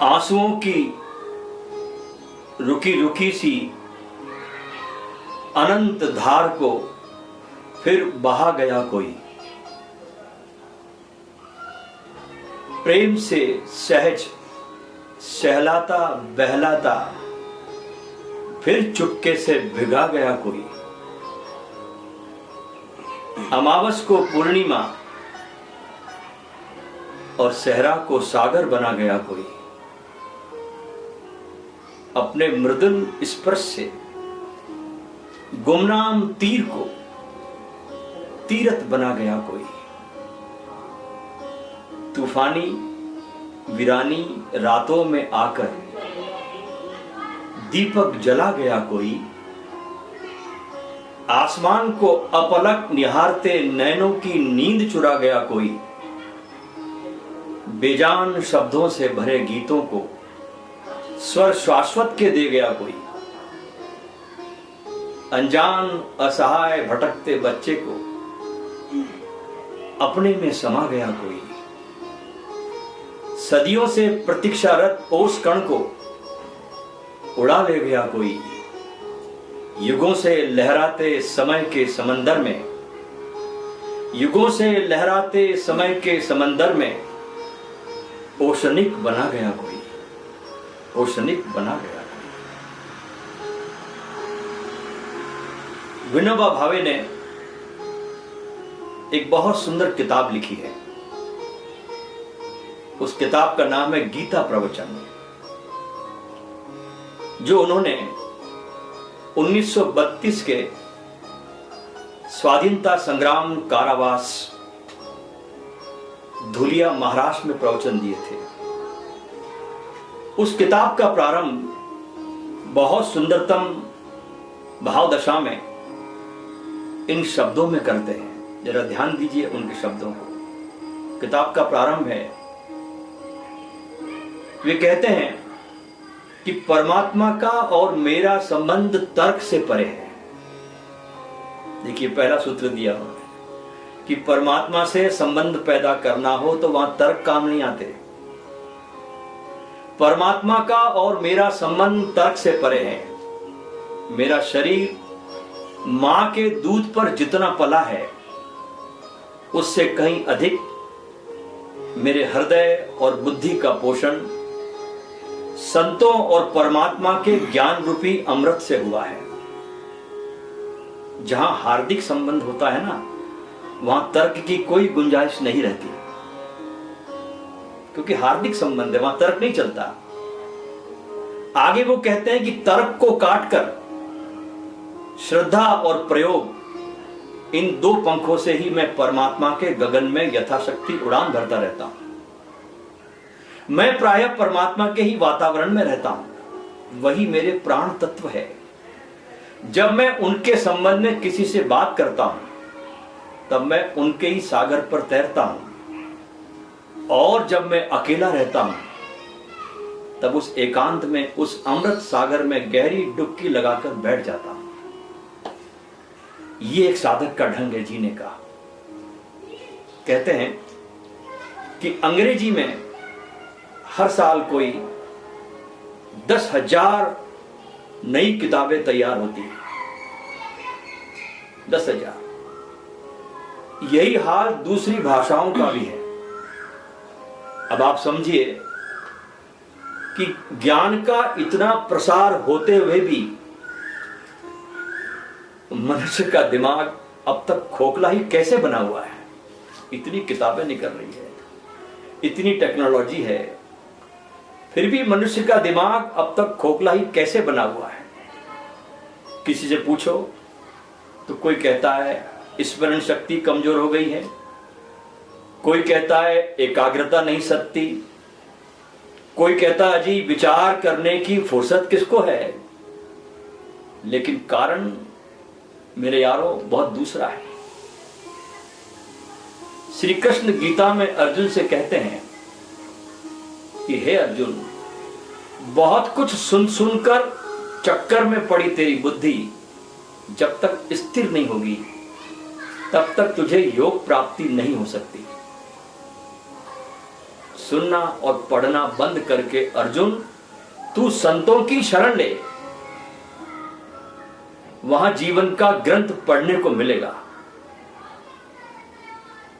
आंसुओं की रुकी रुकी सी अनंत धार को फिर बहा गया कोई। प्रेम से सहज सहलाता बहलाता फिर चुपके से भिगा गया कोई। अमावस को पूर्णिमा और सहरा को सागर बना गया कोई। अपने मृदुल स्पर्श से गुमनाम तीर को तीरथ बना गया कोई। तूफानी वीरानी रातों में आकर दीपक जला गया कोई। आसमान को अपलक निहारते नैनों की नींद चुरा गया कोई। बेजान शब्दों से भरे गीतों को स्वर शाश्वत के दे गया कोई। अनजान असहाय भटकते बच्चे को अपने में समा गया कोई। सदियों से प्रतीक्षारत ओस कण को उड़ा ले गया कोई। युगों से लहराते समय के समंदर में, युगों से लहराते समय के समंदर में ओशनिक बना गया कोई। ओशनिक बना गया कोई। विनोबा भावे ने एक बहुत सुंदर किताब लिखी है। उस किताब का नाम है गीता प्रवचन, जो उन्होंने 1932 के स्वाधीनता संग्राम कारावास धुलिया महाराष्ट्र में प्रवचन दिए थे। उस किताब का प्रारंभ बहुत सुंदरतम भावदशा में इन शब्दों में करते हैं। जरा ध्यान दीजिए उनके शब्दों को। किताब का प्रारंभ है, वे कहते हैं कि परमात्मा का और मेरा संबंध तर्क से परे है। देखिए, पहला सूत्र दिया उन्होंने कि परमात्मा से संबंध पैदा करना हो तो वहां तर्क काम नहीं आते। परमात्मा का और मेरा संबंध तर्क से परे है। मेरा शरीर मां के दूध पर जितना पला है उससे कहीं अधिक मेरे हृदय और बुद्धि का पोषण संतों और परमात्मा के ज्ञान रूपी अमृत से हुआ है। जहां हार्दिक संबंध होता है ना, वहां तर्क की कोई गुंजाइश नहीं रहती, क्योंकि हार्दिक संबंध है, वहां तर्क नहीं चलता। आगे वो कहते हैं कि तर्क को काटकर श्रद्धा और प्रयोग, इन दो पंखों से ही मैं परमात्मा के गगन में यथाशक्ति उड़ान भरता रहता हूं। मैं प्रायः परमात्मा के ही वातावरण में रहता हूं, वही मेरे प्राण तत्व है। जब मैं उनके संबंध में किसी से बात करता हूं तब मैं उनके ही सागर पर तैरता हूं, और जब मैं अकेला रहता हूं तब उस एकांत में उस अमृत सागर में गहरी डुबकी लगाकर बैठ जाता हूं। ये एक साधक का ढंग है जीने का। कहते हैं कि अंग्रेजी में हर साल कोई 10,000 नई किताबें तैयार होती हैं। 10,000। यही हाल दूसरी भाषाओं का भी है। अब आप समझिए कि ज्ञान का इतना प्रसार होते हुए भी मनुष्य का दिमाग अब तक खोखला ही कैसे बना हुआ है। इतनी किताबें निकल रही है, इतनी टेक्नोलॉजी है, फिर भी मनुष्य का दिमाग अब तक खोखला ही कैसे बना हुआ है। किसी से पूछो तो कोई कहता है स्मरण शक्ति कमजोर हो गई है, कोई कहता है एकाग्रता नहीं सकती, कोई कहता है जी विचार करने की फुर्सत किसको है। लेकिन कारण मेरे यारों बहुत दूसरा है। श्री कृष्ण गीता में अर्जुन से कहते हैं कि हे अर्जुन, बहुत कुछ सुन सुनकर चक्कर में पड़ी तेरी बुद्धि जब तक स्थिर नहीं होगी तब तक तुझे योग प्राप्ति नहीं हो सकती। सुनना और पढ़ना बंद करके अर्जुन तू संतों की शरण ले, वहां जीवन का ग्रंथ पढ़ने को मिलेगा।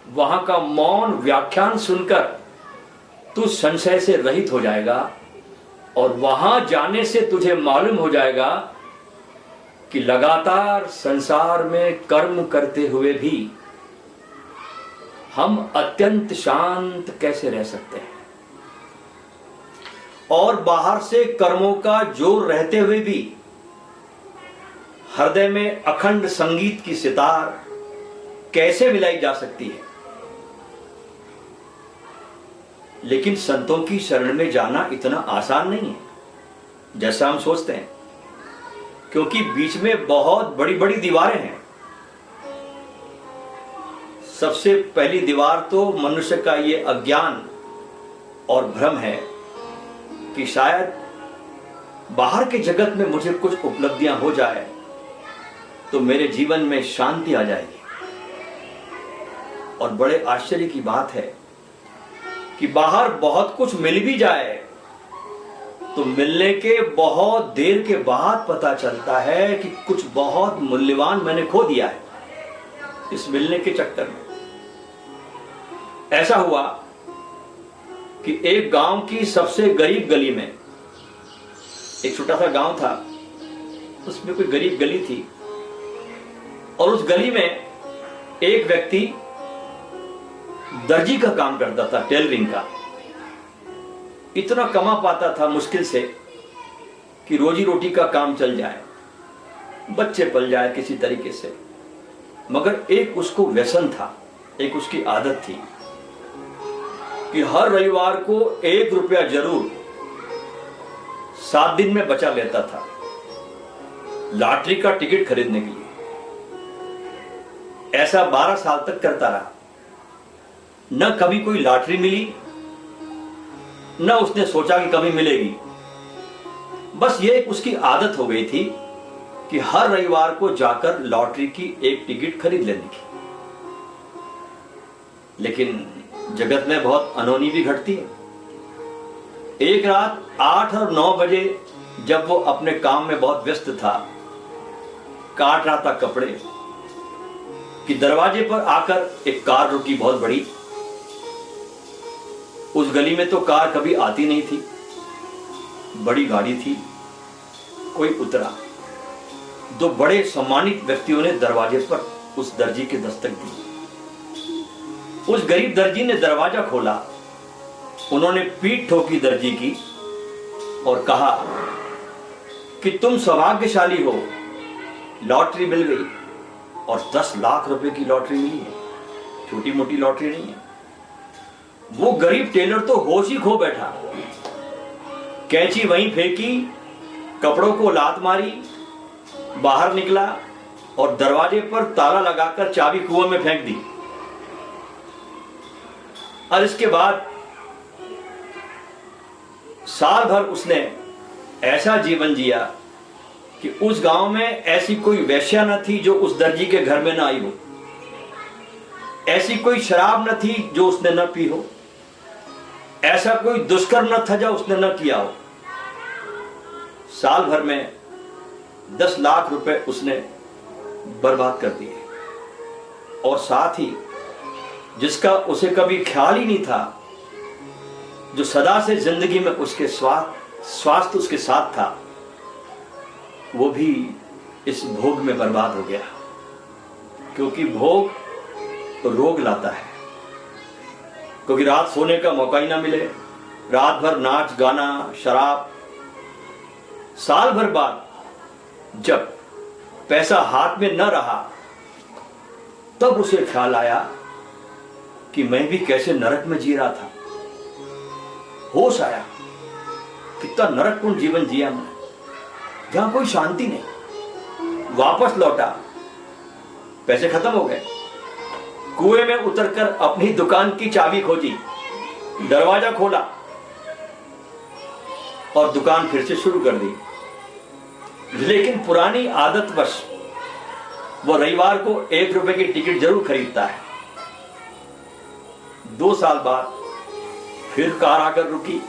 वहां का मौन व्याख्यान सुनकर तू संशय से रहित हो जाएगा और वहां जाने से तुझे मालूम हो जाएगा कि लगातार संसार में कर्म करते हुए भी हम अत्यंत शांत कैसे रह सकते हैं, और बाहर से कर्मों का जोर रहते हुए भी हृदय में अखंड संगीत की सितार कैसे मिलाई जा सकती है। लेकिन संतों की शरण में जाना इतना आसान नहीं है जैसा हम सोचते हैं, क्योंकि बीच में बहुत बड़ी बड़ी दीवारें हैं। सबसे पहली दीवार तो मनुष्य का ये अज्ञान और भ्रम है कि शायद बाहर के जगत में मुझे कुछ उपलब्धियां हो जाए तो मेरे जीवन में शांति आ जाएगी। और बड़े आश्चर्य की बात है कि बाहर बहुत कुछ मिल भी जाए तो मिलने के बहुत देर के बाद पता चलता है कि कुछ बहुत मूल्यवान मैंने खो दिया है इस मिलने के चक्कर में। ऐसा हुआ कि एक गांव की सबसे गरीब गली में, एक छोटा सा गांव था, उसमें कोई गरीब गली थी, और उस गली में एक व्यक्ति दर्जी का काम करता था, टेलरिंग का। इतना कमा पाता था मुश्किल से कि रोजी रोटी का काम चल जाए, बच्चे पल जाए किसी तरीके से। मगर एक उसको व्यसन था, एक उसकी आदत थी कि हर रविवार को 1 रुपया जरूर 7 दिन में बचा लेता था लॉटरी का टिकट खरीदने के लिए। ऐसा 12 साल तक करता रहा। न कभी कोई लॉटरी मिली, न उसने सोचा कि कभी मिलेगी। बस ये उसकी आदत हो गई थी कि हर रविवार को जाकर लॉटरी की एक टिकट खरीद लेने की। लेकिन जगत में बहुत अनहोनी भी घटती है। एक रात 8 और 9 बजे जब वो अपने काम में बहुत व्यस्त था, काट रहा था कपड़े, कि दरवाजे पर आकर एक कार रुकी, बहुत बड़ी। उस गली में तो कार कभी आती नहीं थी, बड़ी गाड़ी थी। कोई उतरा। 2 बड़े सम्मानित व्यक्तियों ने दरवाजे पर उस दर्जी के दस्तक दी। उस गरीब दर्जी ने दरवाजा खोला। उन्होंने पीठ ठोकी दर्जी की और कहा कि तुम सौभाग्यशाली हो, लॉटरी मिल गई, और 10 लाख रुपए की लॉटरी मिली है। छोटी मोटी लॉटरी नहीं है। वो गरीब टेलर तो होश ही खो बैठा। कैंची वहीं फेंकी, कपड़ों को लात मारी, बाहर निकला और दरवाजे पर ताला लगाकर चाबी कुएं में फेंक दी। और इसके बाद साल भर उसने ऐसा जीवन जिया कि उस गांव में ऐसी कोई वेश्या न थी जो उस दर्जी के घर में न आई हो, ऐसी कोई शराब न थी जो उसने न पी हो, ऐसा कोई दुष्कर्म न था जो उसने न किया हो। साल भर में 10 लाख रुपए उसने बर्बाद कर दिए, और साथ ही जिसका उसे कभी ख्याल ही नहीं था, जो सदा से जिंदगी में उसके स्वास्थ्य उसके साथ था, वो भी इस भोग में बर्बाद हो गया। क्योंकि भोग रोग लाता है। क्योंकि रात सोने का मौका ही ना मिले, रात भर नाच गाना शराब। साल भर बाद जब पैसा हाथ में न रहा, तब उसे ख्याल आया कि मैं भी कैसे नरक में जी रहा था। होश आया, कितना नरकपूर्ण जीवन जिया मैंने, जहां कोई शांति नहीं। वापस लौटा, पैसे खत्म हो गए। कुएं में उतरकर अपनी दुकान की चाबी खोजी, दरवाजा खोला और दुकान फिर से शुरू कर दी। लेकिन पुरानी आदतवश वो रविवार को 1 रुपए की टिकट जरूर खरीदता है। 2 साल बाद फिर कार आकर रुकी,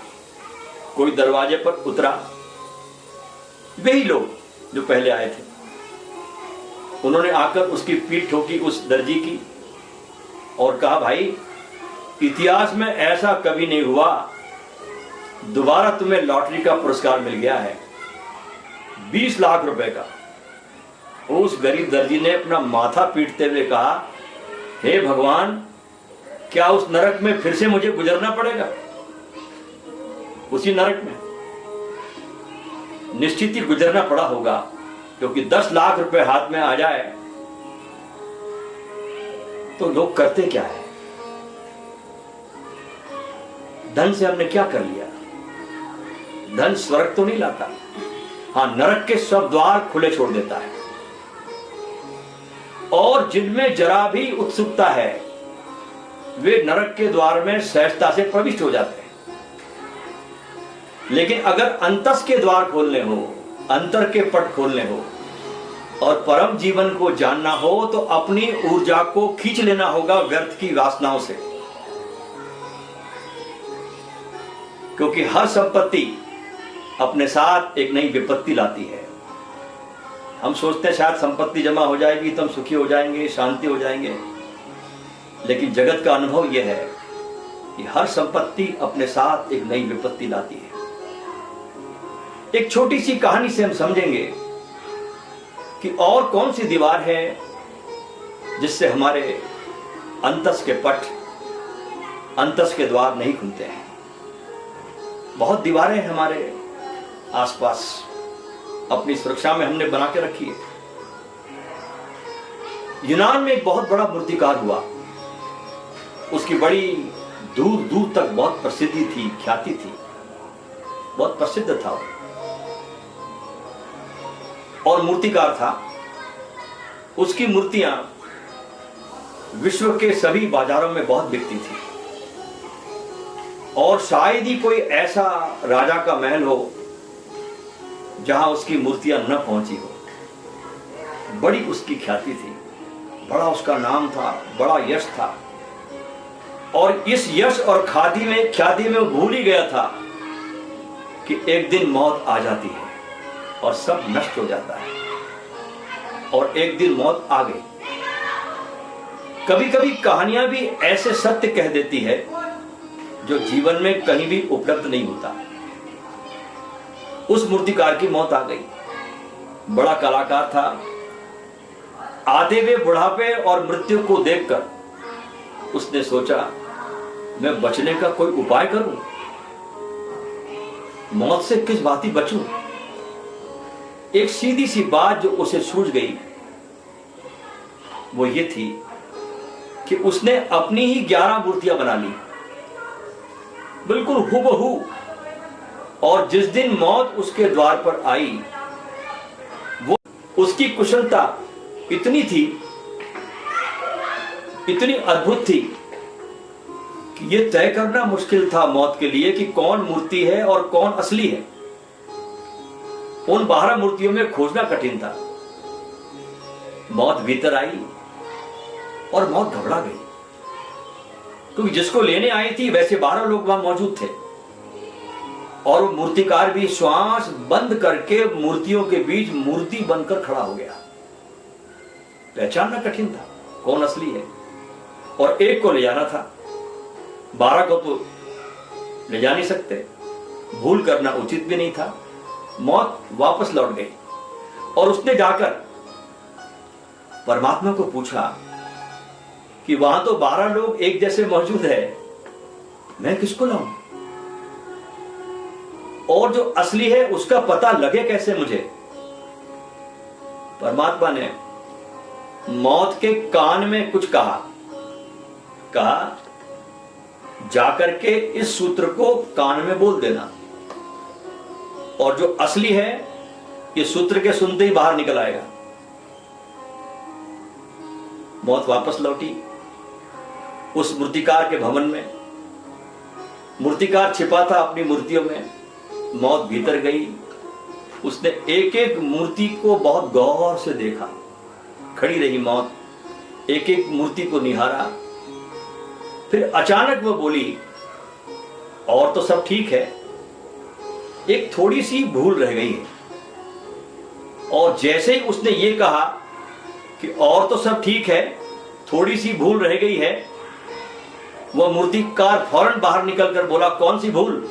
कोई दरवाजे पर उतरा, वही लोग जो पहले आए थे। उन्होंने आकर उसकी पीठ ठोकी उस दर्जी की और कहा, भाई इतिहास में ऐसा कभी नहीं हुआ, दोबारा तुम्हें लॉटरी का पुरस्कार मिल गया है 20 लाख रुपए का। उस गरीब दर्जी ने अपना माथा पीटते हुए कहा, हे भगवान, क्या उस नरक में फिर से मुझे गुजरना पड़ेगा? उसी नरक में निश्चित ही गुजरना पड़ा होगा, क्योंकि 10 लाख रुपए हाथ में आ जाए तो लोग करते क्या है? धन से हमने क्या कर लिया? धन स्वर्ग तो नहीं लाता, हां नरक के सब द्वार खुले छोड़ देता है। और जिनमें जरा भी उत्सुकता है वे नरक के द्वार में सहजता से प्रविष्ट हो जाते हैं। लेकिन अगर अंतस के द्वार खोलने हो, अंतर के पट खोलने हो और परम जीवन को जानना हो तो अपनी ऊर्जा को खींच लेना होगा व्यर्थ की वासनाओं से। क्योंकि हर संपत्ति अपने साथ एक नई विपत्ति लाती है। हम सोचते हैं शायद संपत्ति जमा हो जाएगी तो हम सुखी हो जाएंगे, शांति हो जाएंगे, लेकिन जगत का अनुभव यह है कि हर संपत्ति अपने साथ एक नई विपत्ति लाती है। एक छोटी सी कहानी से हम समझेंगे कि और कौन सी दीवार है जिससे हमारे अंतस के पट, अंतस के द्वार नहीं खुलते हैं। बहुत दीवारें हैं हमारे आसपास, अपनी सुरक्षा में हमने बना के रखी है। यूनान में एक बहुत बड़ा मूर्तिकार हुआ, उसकी बड़ी दूर दूर तक बहुत प्रसिद्धि थी, ख्याति थी, बहुत प्रसिद्ध था और मूर्तिकार था। उसकी मूर्तियां विश्व के सभी बाजारों में बहुत बिकती थी और शायद ही कोई ऐसा राजा का महल हो जहां उसकी मूर्तियां न पहुंची हो। बड़ी उसकी ख्याति थी, बड़ा उसका नाम था, बड़ा यश था। और इस यश और ख्याति में वो भूल ही गया था कि एक दिन मौत आ जाती है और सब नष्ट हो जाता है। और एक दिन मौत आ गई। कभी कभी कहानियां भी ऐसे सत्य कह देती है जो जीवन में कहीं भी उपलब्ध नहीं होता। उस मूर्तिकार की मौत आ गई, बड़ा कलाकार था। आते हुए बुढ़ापे और मृत्यु को देखकर उसने सोचा, मैं बचने का कोई उपाय करूं, मौत से किस बात ही बचूं। एक सीधी सी बात जो उसे सूझ गई वो ये थी कि उसने अपनी ही 11 मूर्तियां बना ली, बिल्कुल हूबहू। और जिस दिन मौत उसके द्वार पर आई, वो उसकी कुशलता इतनी थी, इतनी अद्भुत थी कि यह तय करना मुश्किल था मौत के लिए कि कौन मूर्ति है और कौन असली है। उन 12 मूर्तियों में खोजना कठिन था। मौत भीतर आई और मौत घबरा गई, क्योंकि जिसको लेने आई थी वैसे 12 लोग वहां मौजूद थे और वो मूर्तिकार भी श्वास बंद करके मूर्तियों के बीच मूर्ति बनकर खड़ा हो गया। पहचानना कठिन था कौन असली है। और एक को ले जाना था, 12 को तो ले जा नहीं सकते, भूल करना उचित भी नहीं था। मौत वापस लौट गई और उसने जाकर परमात्मा को पूछा कि वहां तो 12 लोग एक जैसे मौजूद है, मैं किसको लाऊं और जो असली है उसका पता लगे कैसे मुझे। परमात्मा ने मौत के कान में कुछ कहा, जाकर के इस सूत्र को कान में बोल देना और जो असली है ये सूत्र के सुनते ही बाहर निकल आएगा। मौत वापस लौटी उस मूर्तिकार के भवन में। मूर्तिकार छिपा था अपनी मूर्तियों में। मौत भीतर गई, उसने एक एक मूर्ति को बहुत गौर से देखा। खड़ी रही मौत, एक एक मूर्ति को निहारा। फिर अचानक वो बोली, और तो सब ठीक है, एक थोड़ी सी भूल रह गई है। और जैसे ही उसने ये कहा कि और तो सब ठीक है, थोड़ी सी भूल रह गई है, वह मूर्तिकार फौरन बाहर निकलकर बोला, कौन सी भूल?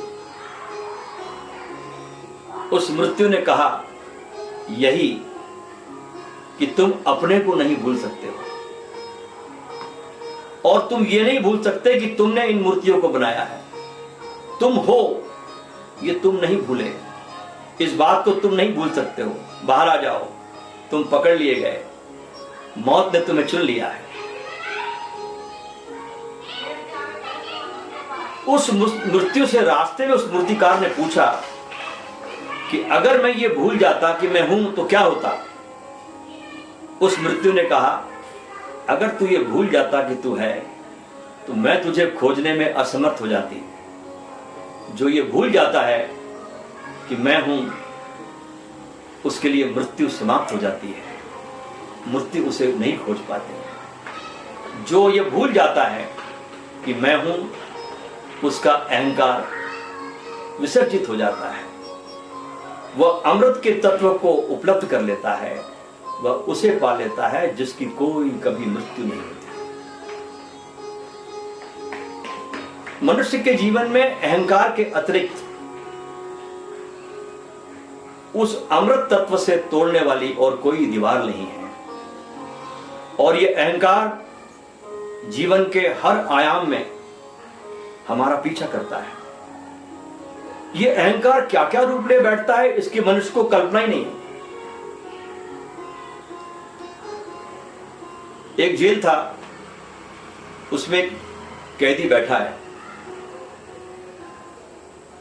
उस मृत्यु ने कहा, यही कि तुम अपने को नहीं भूल सकते हो, और तुम ये नहीं भूल सकते कि तुमने इन मूर्तियों को बनाया है। तुम हो, ये तुम नहीं भूले, इस बात को तुम नहीं भूल सकते हो। बाहर आ जाओ, तुम पकड़ लिए गए, मौत ने तुम्हें चुन लिया है। उस मृत्यु से रास्ते में उस मूर्तिकार ने पूछा कि अगर मैं ये भूल जाता कि मैं हूं तो क्या होता? उस मृत्यु ने कहा, अगर तू ये भूल जाता कि तू है तो मैं तुझे खोजने में असमर्थ हो जाती। जो ये भूल जाता है कि मैं हूं, उसके लिए मृत्यु समाप्त हो जाती है, मृत्यु उसे नहीं खोज पाती। जो ये भूल जाता है कि मैं हूं, उसका अहंकार विसर्जित हो जाता है, वह अमृत के तत्व को उपलब्ध कर लेता है, वह उसे पा लेता है जिसकी कोई कभी मृत्यु नहीं होती। मनुष्य के जीवन में अहंकार के अतिरिक्त उस अमृत तत्व से तोड़ने वाली और कोई दीवार नहीं है। और यह अहंकार जीवन के हर आयाम में हमारा पीछा करता है। यह अहंकार क्या क्या रूप ले बैठता है, इसकी मनुष्य को कल्पना ही नहीं है। एक जेल था, उसमें एक कैदी बैठा है,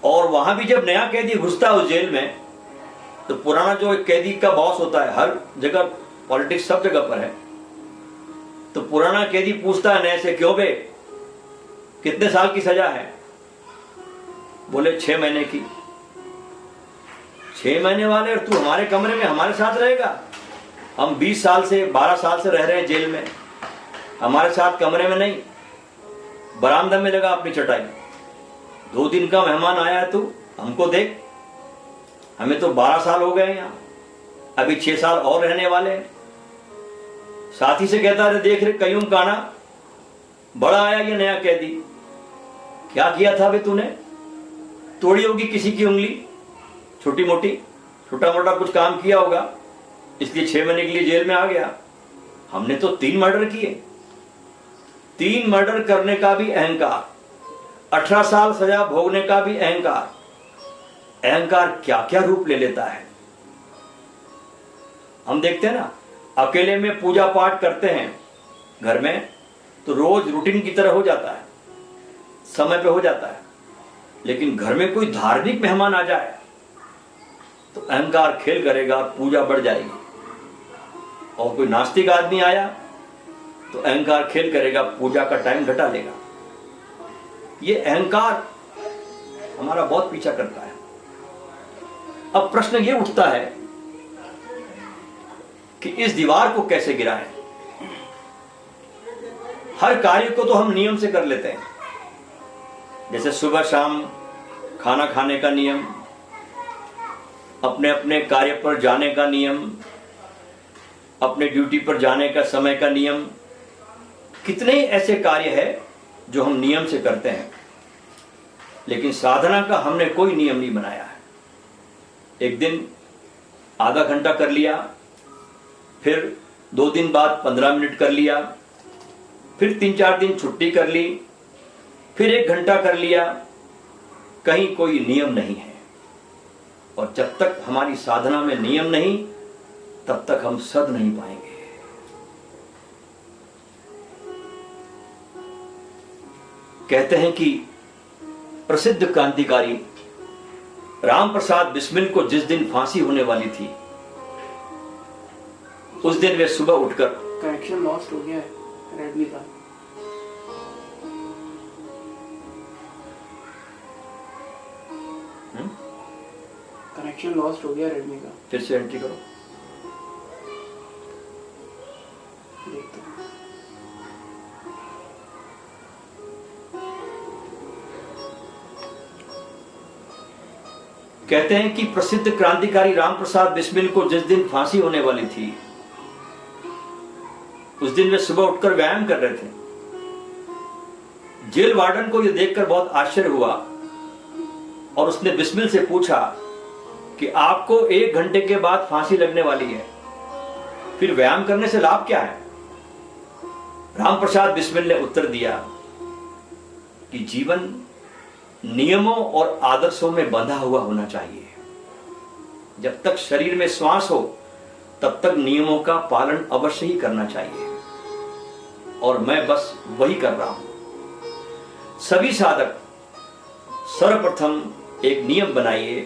और वहां भी जब नया कैदी घुसता है उस जेल में, तो पुराना जो एक कैदी का बॉस होता है, हर जगह पॉलिटिक्स सब जगह पर है, तो पुराना कैदी पूछता है नए से, क्यों बे, कितने साल की सजा है? बोले 6 महीने की। 6 महीने वाले, और तू हमारे कमरे में हमारे साथ रहेगा? हम 20 साल से 12 साल से रह रहे हैं जेल में, हमारे साथ कमरे में नहीं, बरामदा में लगा अपनी चटाई। 2 दिन का मेहमान आया है तू, हमको देख, हमें तो 12 साल हो गए यहाँ, अभी 6 साल और रहने वाले हैं। साथी से कहता है, देख रहे कयूम काना, बड़ा आया ये नया कैदी, क्या किया था बे तूने? तोड़ी होगी किसी की उंगली, छोटी मोटी, छोटा मोटा कुछ काम किया होगा, इसलिए 6 महीने के लिए जेल में आ गया। हमने तो 3 मर्डर किए। 3 मर्डर करने का भी अहंकार, 18 साल सजा भोगने का भी अहंकार। अहंकार क्या क्या रूप ले लेता है। हम देखते हैं ना, अकेले में पूजा पाठ करते हैं घर में, तो रोज रूटीन की तरह हो जाता है, समय पे हो जाता है। लेकिन घर में कोई धार्मिक मेहमान आ जाए तो अहंकार खेल करेगा, पूजा बढ़ जाएगी। और कोई नास्तिक आदमी आया तो अहंकार खेल करेगा, पूजा का टाइम घटा लेगा। ये अहंकार हमारा बहुत पीछा करता है। अब प्रश्न ये उठता है कि इस दीवार को कैसे गिराएं। हर कार्य को तो हम नियम से कर लेते हैं, जैसे सुबह शाम खाना खाने का नियम, अपने अपने कार्य पर जाने का नियम, अपने ड्यूटी पर जाने का समय का नियम। कितने ही ऐसे कार्य हैं जो हम नियम से करते हैं, लेकिन साधना का हमने कोई नियम नहीं बनाया है। एक दिन आधा घंटा कर लिया, फिर 2 दिन बाद 15 मिनट कर लिया, फिर 3-4 दिन छुट्टी कर ली, फिर 1 घंटा कर लिया। कहीं कोई नियम नहीं है। और जब तक हमारी साधना में नियम नहीं, तब तक हम सद नहीं पाएंगे। कहते हैं कि प्रसिद्ध क्रांतिकारी राम प्रसाद बिस्मिल को जिस दिन फांसी होने वाली थी, उस दिन वे सुबह उठकर, कनेक्शन लॉस्ट हो गया है रेडमी का। कनेक्शन लॉस्ट हो गया रेडमी का। फिर से एंट्री करो। देखते हैं। कहते हैं कि प्रसिद्ध क्रांतिकारी रामप्रसाद बिस्मिल को जिस दिन फांसी होने वाली थी, उस दिन वे सुबह उठकर व्यायाम कर रहे थे। जेल वार्डन को यह देखकर बहुत आश्चर्य हुआ और उसने बिस्मिल से पूछा कि आपको 1 घंटे के बाद फांसी लगने वाली है, फिर व्यायाम करने से लाभ क्या है? रामप्रसाद बिस्मिल ने उत्तर दिया कि जीवन नियमों और आदर्शों में बंधा हुआ होना चाहिए। जब तक शरीर में श्वास हो तब तक नियमों का पालन अवश्य ही करना चाहिए, और मैं बस वही कर रहा हूं। सभी साधक सर्वप्रथम एक नियम बनाइए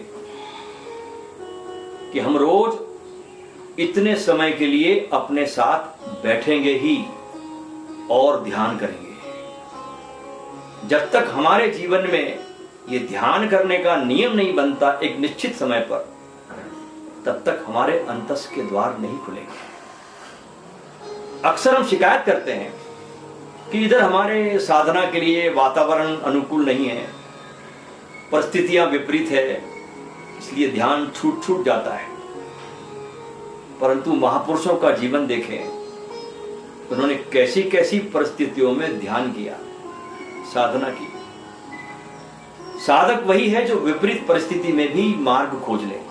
कि हम रोज इतने समय के लिए अपने साथ बैठेंगे ही और ध्यान करेंगे। जब तक हमारे जीवन में ये ध्यान करने का नियम नहीं बनता एक निश्चित समय पर, तब तक हमारे अंतस के द्वार नहीं खुलेंगे। अक्सर हम शिकायत करते हैं कि इधर हमारे साधना के लिए वातावरण अनुकूल नहीं है, परिस्थितियां विपरीत है, इसलिए ध्यान छूट जाता है। परंतु महापुरुषों का जीवन देखें, उन्होंने कैसी कैसी परिस्थितियों में ध्यान किया, साधना की। साधक वही है जो विपरीत परिस्थिति में भी मार्ग खोज ले।